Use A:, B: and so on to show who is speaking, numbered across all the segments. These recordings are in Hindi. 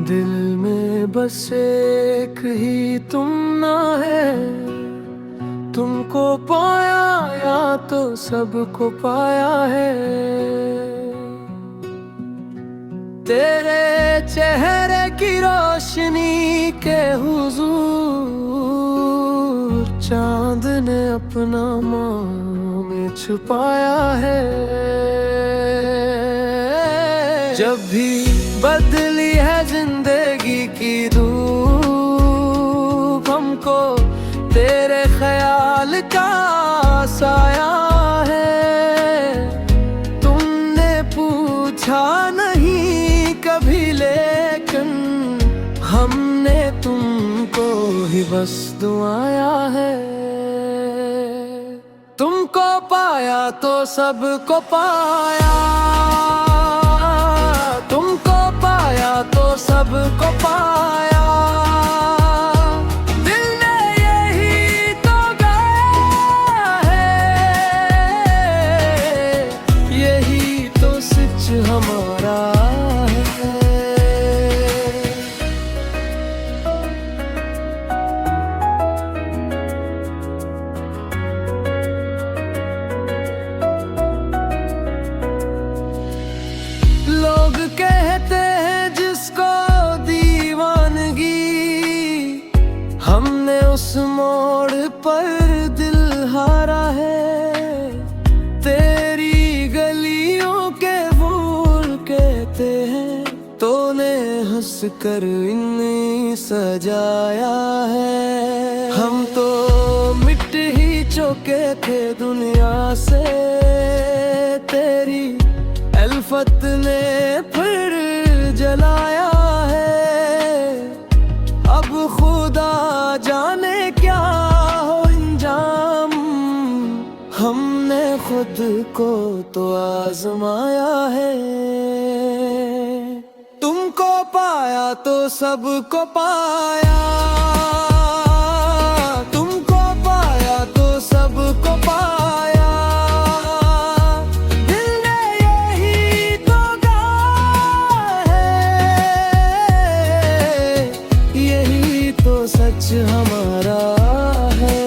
A: दिल में बस एक ही तुम ना है। तुमको पाया या तो सबको पाया है। तेरे चेहरे की रोशनी के हुजूर चांद ने अपना माँ में छुपाया है। जब भी बदली है जिंदगी की धूप, हमको तेरे ख्याल का साया है। तुमने पूछा नहीं कभी, लेकिन हमने तुमको ही बस दुआया है। तुमको पाया तो सबको पाया, तुमको पाया तो सबको पाया। दिल ने यही तो गाया है, यही तो सच हमारा है। लोग कहते हैं जिसको दीवानगी, हमने उस मोड़ पर दिल हारा है। तेरी गलियों के फूल कहते हैं, तूने हंस कर इन्हें सजाया है। हम तो मिट ही चुके थे दुनिया से, तेरी अल्फत ने फिर जलाया है। अब खुदा जाने क्या हो इंजाम, हमने खुद को तो आजमाया है। तुमको पाया तो सबको पाया, तुमको पाया तो सबको पाया। सच हमारा है।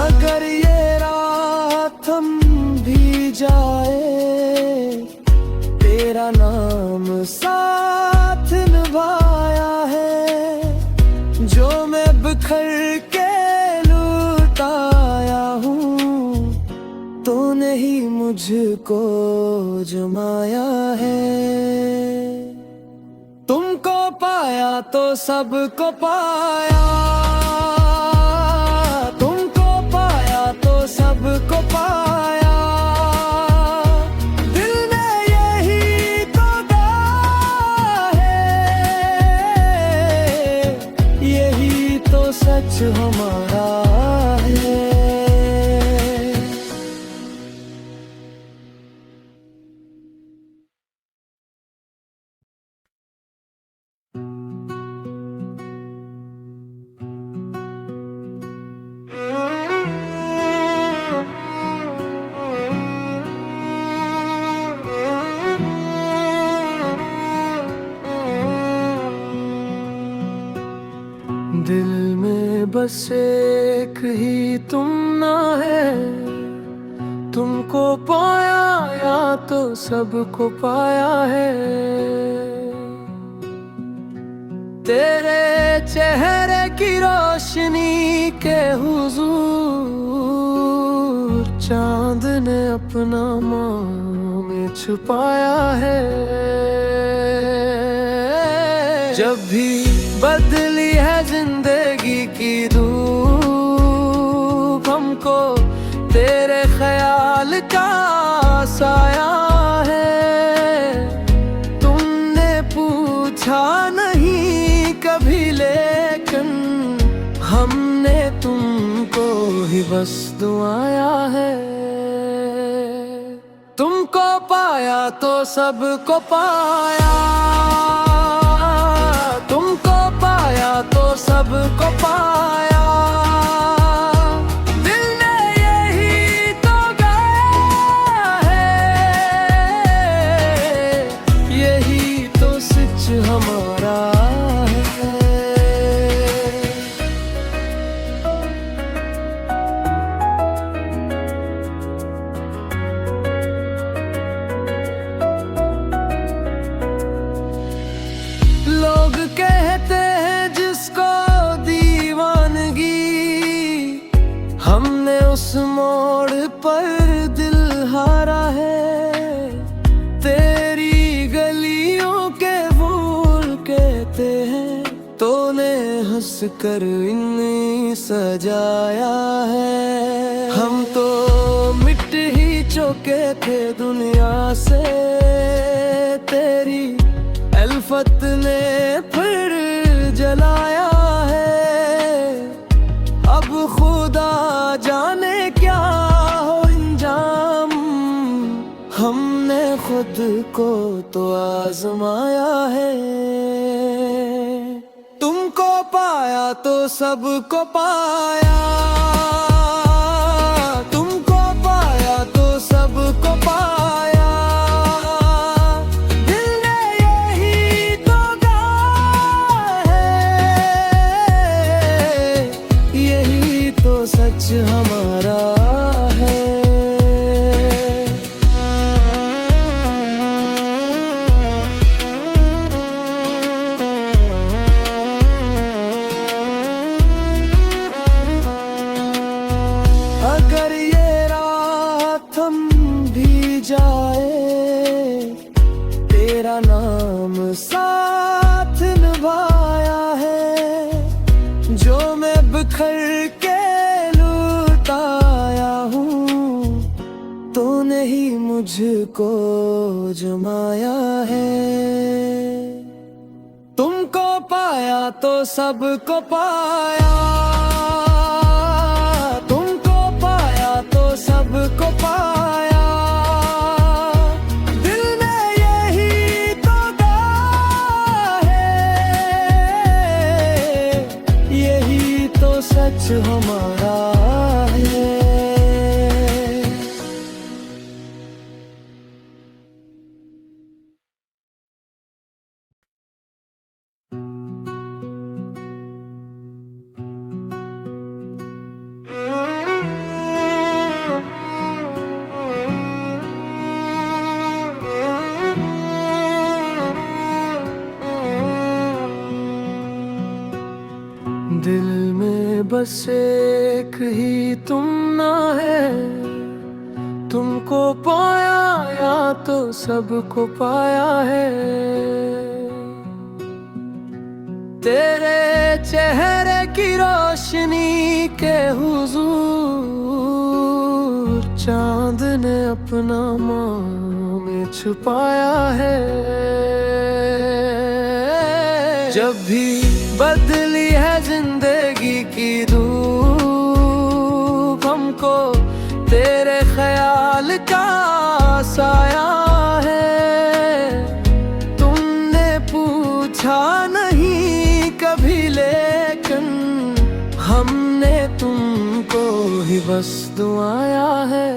A: अगर ये राह थम भी जाए, तेरा नाम साथ निभाया है। जो मैं बिखर के तूने ही मुझको जमाया है। तुमको पाया तो सबको पाया, तुमको पाया तो सबको पाया। दिल ने यही तो गाया है, यही तो सच हमारा है। दिल में बस एक ही तुम ना है। तुमको पाया या तो सबको पाया है। तेरे चेहरे की रोशनी के हुजूर चांद ने अपना माँ में छुपाया है। जब भी बदली है जिंदगी की धूप, हमको तेरे ख्याल का साया है। तुमने पूछा नहीं कभी, लेकिन हमने तुमको ही बस दुआया है। तुमको पाया तो सबको पाया, तुमको पाया तो तो सच हमारा है। लोग कहते हैं जिसको दीवानगी, हमने उस मोड़ पर दिल हारा है। तेरी गलियों के फूल कहते हैं, तूने हंस कर इन्हें सजाया है। हम तो मिट ही चुके थे दुनिया से, तेरी अल्फत ने फिर जलाया है। अब खुदा जाने क्या हो इंजाम, हमने खुद को तो आजमाया है। तुमको पाया तो सबको पाया, तुमको पाया तो सबको पाया। दिल ने यही तो कहा है, यही तो सच हमारा है। अगर ये राह थम भी जाए, तेरा नाम साथ निभाया है। जो मैं बिखर के लुटाया हूँ, तूने ही मुझको जमाया है। तुमको पाया तो सबको पाया, सबको पाया। दिल ने यही तो कहा है, यही तो सच हमारा है। दिल में बस एक ही तुम ना है, तुमको पाया या तो सबको पाया है। तेरे चेहरे की रोशनी के हुजूर, चांद ने अपना माँ में छुपाया है। जब भी बदली है जिंदगी की धूप, हमको तेरे ख्याल का साया है। तुमने पूछा नहीं कभी, लेकिन हमने तुमको ही बस दुआया है।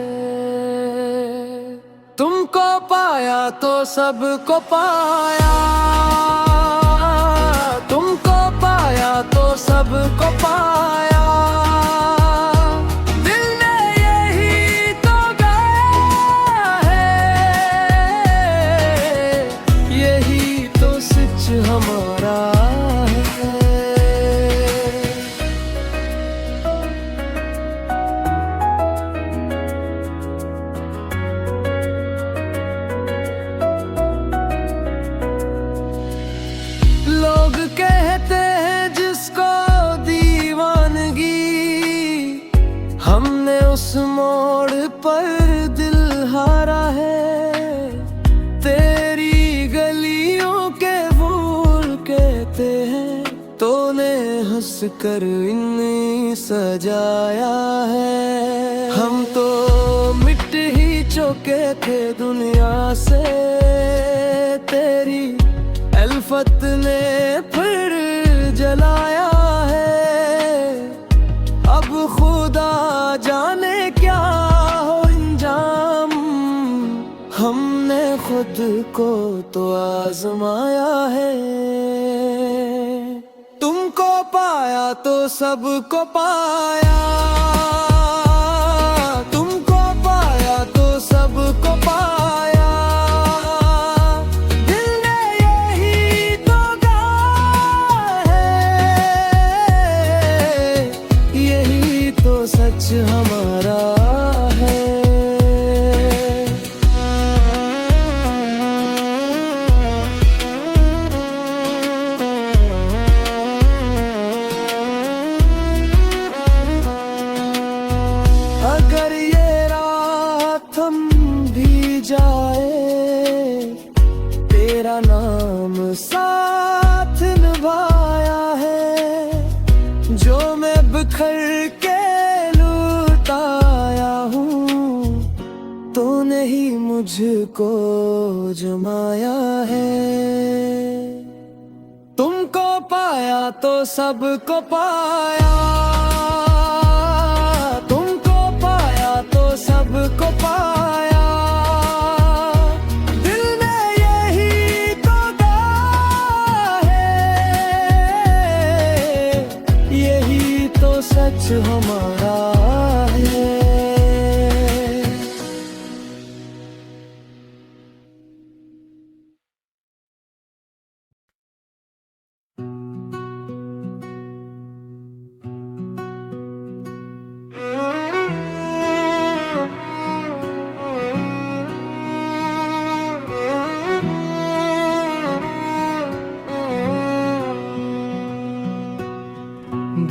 A: तुमको पाया तो सबको पाया, तुमको पाया तो सबको पाया। दिल ने यही तो कहा है, यही तो सच हमारा है। लोग कहते हैं जिसको दीवानगी, हमने उस मोड़ पर दिल हारा है। तेरी गलियों के फूल कहते हैं, तूने हंस कर इन्हें सजाया है। हम तो मिट ही चुके थे दुनिया से, तेरी अल्फत ने फिर जलाया है। अब खुदा जाने क्या हो इंजाम, हमने खुद को तो आजमाया है। तुमको पाया तो सबको पाया, तुमको पाया तो सबको पाया। दिल ने यही तो कहा है, यही तो सच हमारा है। अगर ये रात थम भी जाए, तेरा नाम साथ निभाया है। जो मैं बिखर के लुटाया हूँ, तूने ही मुझको जमाया है। तुमको पाया तो सबको पाया, सबको पाया। दिल ने यही तो कहा है, यही तो सच हमारा है।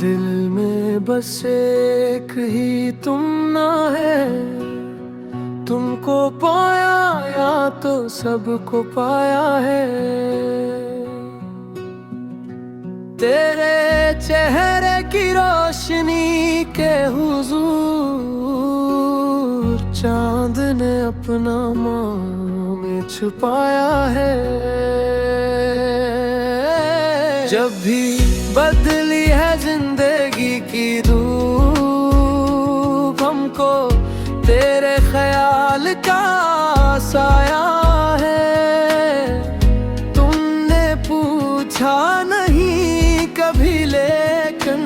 A: दिल में बस एक ही तुम ना है, तुमको पाया या तो सबको पाया है। तेरे चेहरे की रोशनी के हुजूर, चांद ने अपना माँ में छुपाया है। जब भी बदली है जिंदगी की धूप, हमको तेरे ख्याल का साया है। तुमने पूछा नहीं कभी, लेकिन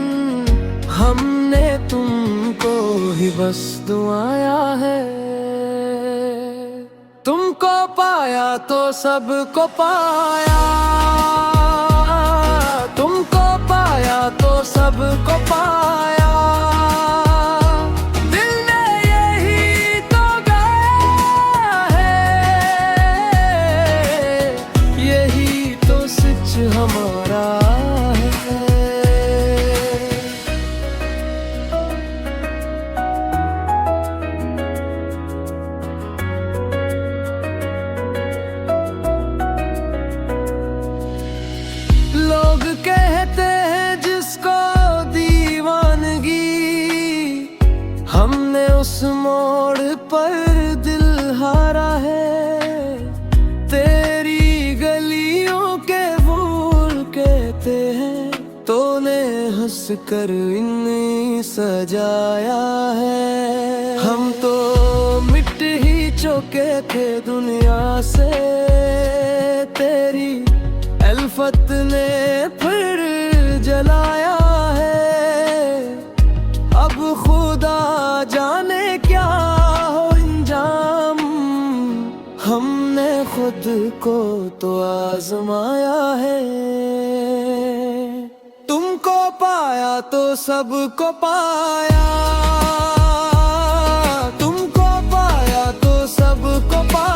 A: हमने तुमको ही बस दुआया है। तुमको पाया तो सबको पाया, तुमको पाया तो सबको पाया। दिल ने यही तो कहा है, यही तो सच हमारा है। लोग कहते हैं जिसको दीवानगी, हमने उस मोड़ पर दिल हारा है। तेरी गलियों के फूल कहते हैं, तूने हंस कर इन्हें सजाया है। हम तो मिट ही चुके थे दुनिया से, तेरी अल्फत ने फिर जलाया है। अब खुदा जाने क्या हो इंजाम, हमने खुद को तो आजमाया है। तुमको पाया तो सबको पाया, तुमको पाया तो सबको पाया।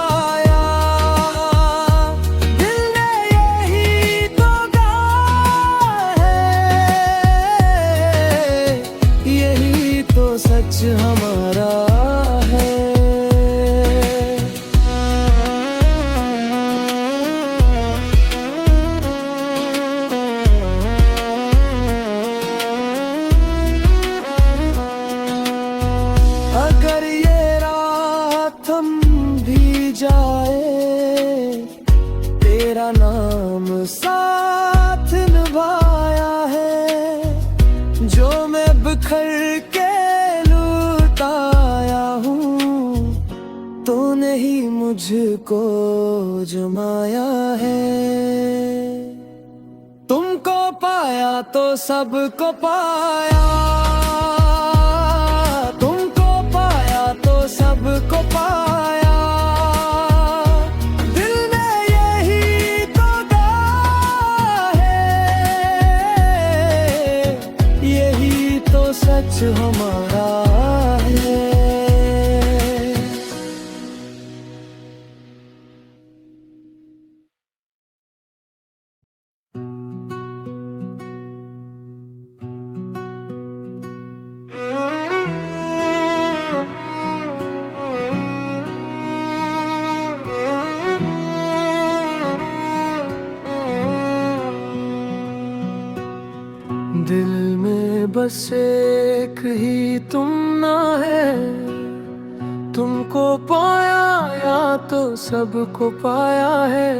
A: सच हमारा है। अगर ये रात थम भी जाए, तेरा नाम साथ निभाया है। जो मैं बिखर के लुटाया हूँ, तूने ही मुझ मुझको जमाया है। तुमको पाया तो सबको पाया, तुमको पाया तो सबको पाया। दिल ने यही तो कहा है, यही तो सच हमारा है। दिल में बस एक ही तुम ना है, तुमको पाया या तो सबको पाया है।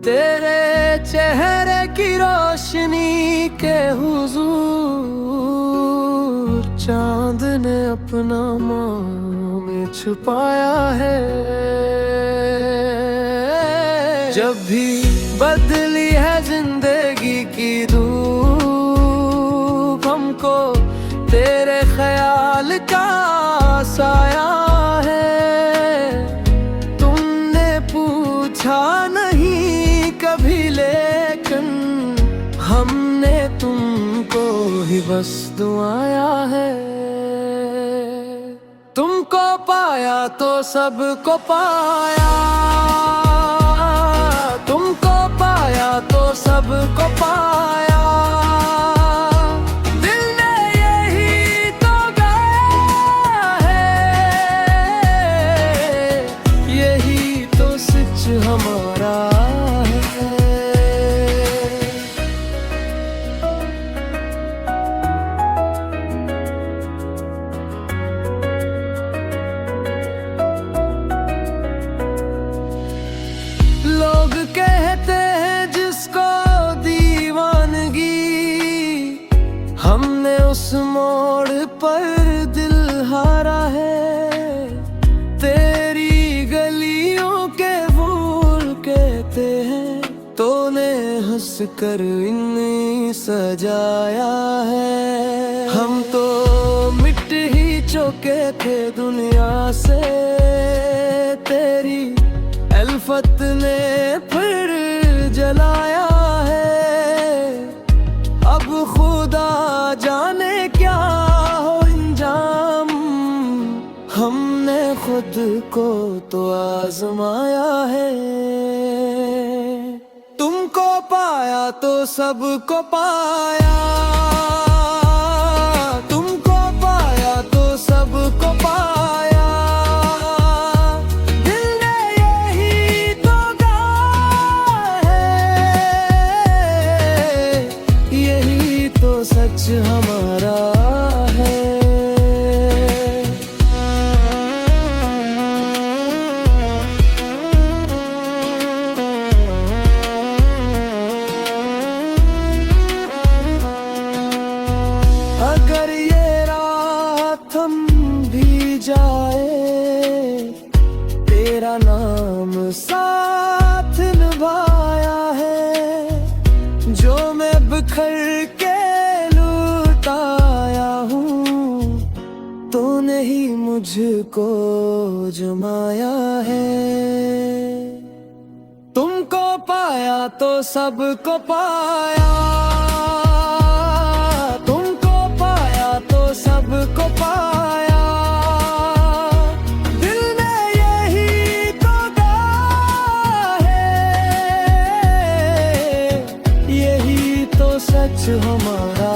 A: तेरे चेहरे की रोशनी के हुजूर चांद ने अपना माँ में छुपाया है। जब भी बदली है जिंदगी की धूप, हमको तेरे ख्याल का साया है। तुमने पूछा नहीं कभी लेकिन हमने तुमको ही बस दुआया है। तुमको पाया तो सबको पाया, तुमको पाया तो सबको पाया। दिल ने यही तो कहा है, यही तो सच हमारा है। लोग कहते हैं जिसको दीवानगी, हमने उस मोड़ पर दिल हारा है। तेरी गलियों के फूल कहते हैं, तूने हंस कर इन्हें सजाया है। हम तो मिट ही चुके थे दुनिया से, तेरी अल्फत ने फिर जलाया है। अब खुदा जाने क्या हो इंजाम, हमने खुद को तो आजमाया है। तुमको पाया तो सबको पाया, तुमको पाया तो सबको पाया। सच हमारा है। अगर ये रात थम भी जाए, तेरा नाम साथ निभाया है। जो मैं बिखर के तूने ही मुझको जमाया है। तुमको पाया तो सबको पाया, तुमको पाया तो सबको पाया। दिल ने यही तो कहा है, यही तो सच हमारा